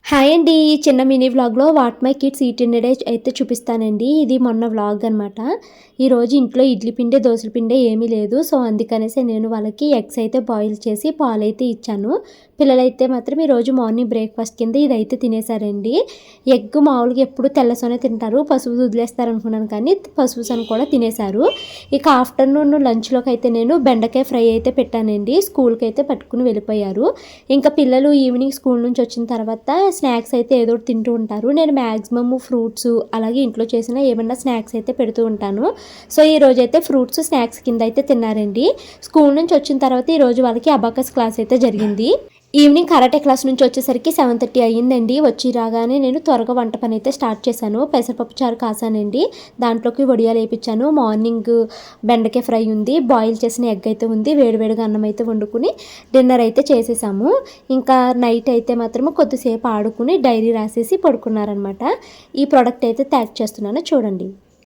Hi అండి. ఈ చిన్న మినీ వ్లాగ్‌లో what my kids eat in a day అయితే చూపిస్తానండి. ఇది మొన్న వ్లాగ్ అనమాట. ఈరోజు ఇంట్లో ఇడ్లీ పిండి, దోసల పిండి ఏమీ లేదు. సో, అందుకనేసి నేను వాళ్ళకి ఎగ్స్ అయితే బాయిల్ చేసి పాలైతే ఇచ్చాను. పిల్లలైతే మాత్రం ఈరోజు మార్నింగ్ బ్రేక్‌ఫాస్ట్ కింద ఇదైతే తినేసారండి. ఎగ్ మామూలుగా ఎప్పుడు తెల్లసోనే తింటారు. పసుపు వదిలేస్తారనుకున్నాను కానీ పసుపుసొన కూడా తినేసారు. ఇక ఆఫ్టర్‌నూన్ లంచ్‌లోకి అయితే నేను బెండకాయ ఫ్రై అయితే పెట్టానండి. స్కూల్‌కి అయితే పట్టుకుని వెళ్ళిపోయారు. ఇంకా పిల్లలు ఈవినింగ్ స్కూల్ నుంచి వచ్చిన తర్వాత స్నాక్స్ అయితే ఏదో ఒకటి తింటూ ఉంటారు. నేను మ్యాక్సిమమ్ ఫ్రూట్స్ అలాగే ఇంట్లో చేసిన ఏమన్నా స్నాక్స్ అయితే పెడుతూ ఉంటాను. సో, ఈరోజైతే ఫ్రూట్స్ స్నాక్స్ కింద అయితే తిన్నారండి. స్కూల్ నుంచి వచ్చిన తర్వాత ఈరోజు వాళ్ళకి అబాకస్ క్లాస్ అయితే జరిగింది. ఈవినింగ్ కరాటే క్లాస్ నుంచి వచ్చేసరికి 7:30 అయ్యిందండి. వచ్చి రాగానే నేను త్వరగా వంట పని అయితే స్టార్ట్ చేశాను. పెసరపప్పు చారు కాసానండి. దాంట్లోకి వడియాలు వేయించాను. మార్నింగ్ బెండకాయ ఫ్రై ఉంది. బాయిల్ చేసిన ఎగ్ అయితే ఉంది. వేడివేడిగా అన్నం అయితే వండుకుని డిన్నర్ అయితే చేసేసాము. ఇంకా నైట్ అయితే మాత్రం కొద్దిసేపు ఆడుకుని డైరీ రాసేసి పడుకున్నారనమాట. ఈ ప్రోడక్ట్ అయితే ప్యాక్ చేస్తున్నాను చూడండి.